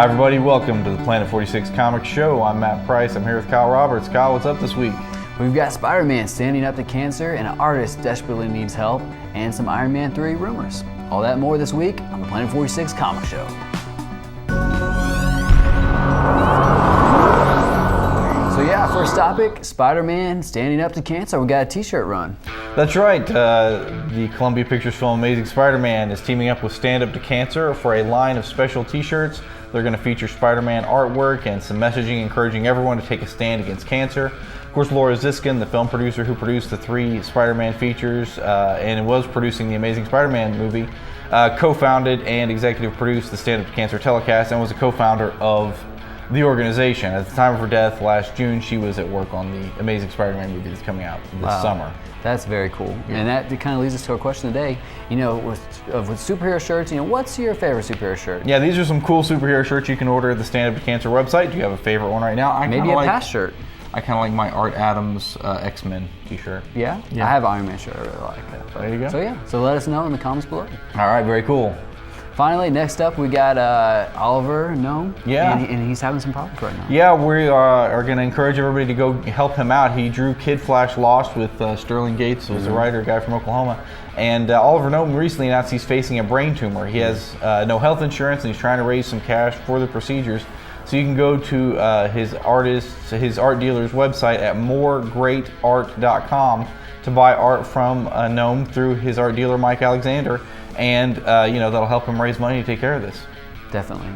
Hi everybody, welcome to the Planet 46 Comics Show. I'm Matt Price. I'm here with Kyle Roberts. Kyle, what's up this week? We've got Spider-Man standing up to cancer, and an artist desperately needs help, and some Iron Man 3 rumors. All that and more this week on the Planet 46 Comic Show. So yeah, first topic, Spider-Man standing up to cancer. We got a t-shirt run. That's right. The Columbia Pictures film Amazing Spider-Man is teaming up with Stand Up to Cancer for a line of special t-shirts. They're going to feature Spider-Man artwork and some messaging encouraging everyone to take a stand against cancer. Of course, Laura Ziskin, the film producer who produced the 3 Spider-Man features and was producing the Amazing Spider-Man movie, co-founded and executive produced the Stand Up to Cancer telecast and was a co-founder of the organization. At the time of her death last June, she was at work on the Amazing Spider-Man movie that's coming out this summer. That's very cool. Yeah. And that kind of leads us to our question today. You know, with superhero shirts, you know, what's your favorite superhero shirt? Yeah, these are some cool superhero shirts you can order at the Stand Up to Cancer website. Do you have a favorite one right now? Maybe a past shirt. I kind of like my Art Adams X-Men t-shirt. Yeah? I have an Iron Man shirt. I really like that. There you go. So yeah, so let us know in the comments below. All right, very cool. Finally, next up, we got Oliver Gnome. Yeah. And he's having some problems right now. Yeah, we are going to encourage everybody to go help him out. He drew Kid Flash Lost with Sterling Gates, who's a writer, a guy from Oklahoma. And Oliver Gnome recently announced he's facing a brain tumor. He has no health insurance, and he's trying to raise some cash for the procedures. So you can go to his art dealer's website at moregreatart.com to buy art from Gnome through his art dealer, Mike Alexander. And, that'll help him raise money to take care of this. Definitely.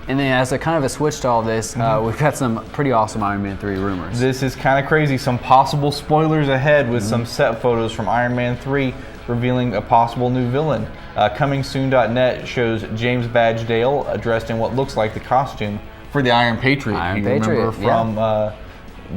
And then as a kind of a switch to all this, we've got some pretty awesome Iron Man 3 rumors. This is kind of crazy. Some possible spoilers ahead with some set photos from Iron Man 3 revealing a possible new villain. ComingSoon.net shows James Badge-Dale dressed in what looks like the costume for the Iron Patriot. Remember from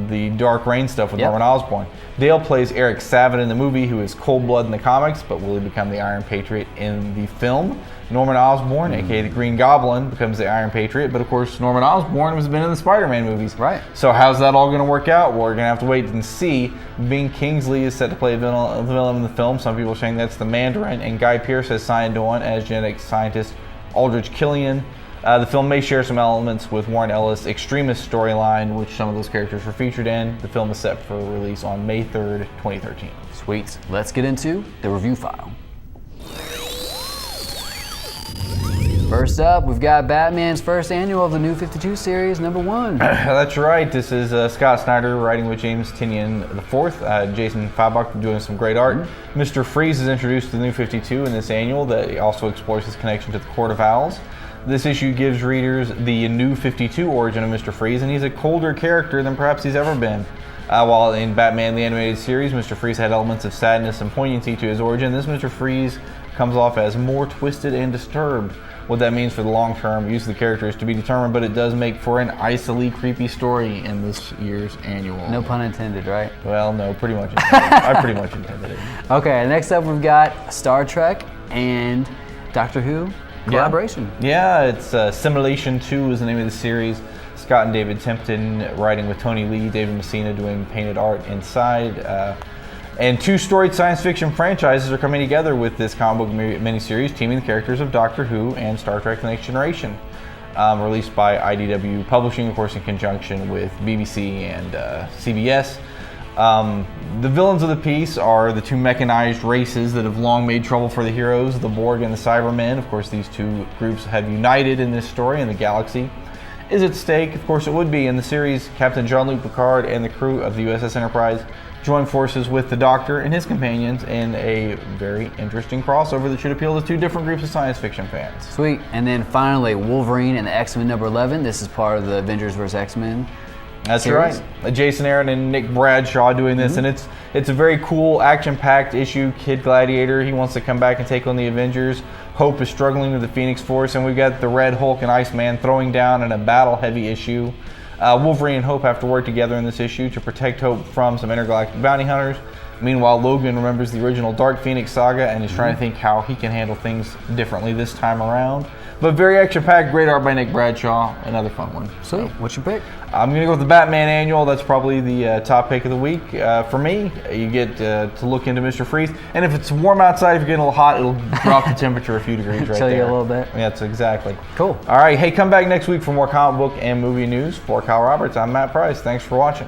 the Dark Reign stuff with Norman Osborn. Dale plays Eric Savin in the movie, who is Cold-Blood in the comics, but will he become the Iron Patriot in the film? Norman Osborn, aka the Green Goblin, becomes the Iron Patriot, but of course Norman Osborn has been in the Spider-Man movies. Right. So how's that all going to work out? Well, we're going to have to wait and see. Bing Kingsley is set to play a villain in the film. Some people are saying that's the Mandarin, and Guy Pearce has signed on as genetic scientist Aldrich Killian. The film may share some elements with Warren Ellis' Extremist storyline, which some of those characters were featured in. The film is set for release on May 3rd, 2013. Sweet. Let's get into the review file. First up, we've got Batman's first annual of the New 52 series, #1. That's right. This is Scott Snyder writing with James Tynion IV. Jason Fabok doing some great art. Mr. Freeze is introduced to the New 52 in this annual that also explores his connection to the Court of Owls. This issue gives readers the New 52 origin of Mr. Freeze, and he's a colder character than perhaps he's ever been. While in Batman the Animated Series, Mr. Freeze had elements of sadness and poignancy to his origin, this Mr. Freeze comes off as more twisted and disturbed. What that means for the long-term use of the character is to be determined, but it does make for an icily creepy story in this year's annual. No pun intended, right? Well, no, pretty much intended. I pretty much intended it. Okay, next up we've got Star Trek and Doctor Who collaboration. Yeah, it's Simulation 2 is the name of the series. Scott and David Tempton writing with Tony Lee, David Messina doing painted art inside. And 2 storied science fiction franchises are coming together with this comic book miniseries, teaming the characters of Doctor Who and Star Trek The Next Generation. Released by IDW Publishing, of course, in conjunction with BBC and CBS. The villains of the piece are the 2 mechanized races that have long made trouble for the heroes, the Borg and the Cybermen. Of course, these 2 groups have united in this story, and the galaxy is at stake. Of course, it would be. In the series, Captain Jean-Luc Picard and the crew of the USS Enterprise join forces with the Doctor and his companions in a very interesting crossover that should appeal to 2 different groups of science fiction fans. Sweet. And then finally, Wolverine and the X-Men #11. This is part of the Avengers vs. X-Men. That's series. right. Jason Aaron and Nick Bradshaw doing this, and it's a very cool, action-packed issue. Kid Gladiator, he wants to come back and take on the Avengers. Hope is struggling with the Phoenix Force, and we've got the Red Hulk and Iceman throwing down in a battle-heavy issue. Wolverine and Hope have to work together in this issue to protect Hope from some intergalactic bounty hunters. Meanwhile, Logan remembers the original Dark Phoenix saga and is trying to think how he can handle things differently this time around. But very action-packed, great art by Nick Bradshaw, another fun one. Sweet. What's your pick? I'm going to go with the Batman Annual. That's probably the top pick of the week. For me, you get to look into Mr. Freeze. And if it's warm outside, if you're getting a little hot, it'll drop the temperature a few degrees right Chill there. you a little bit. Yeah, that's exactly. Cool. All right. Hey, come back next week for more comic book and movie news. For Kyle Roberts, I'm Matt Price. Thanks for watching.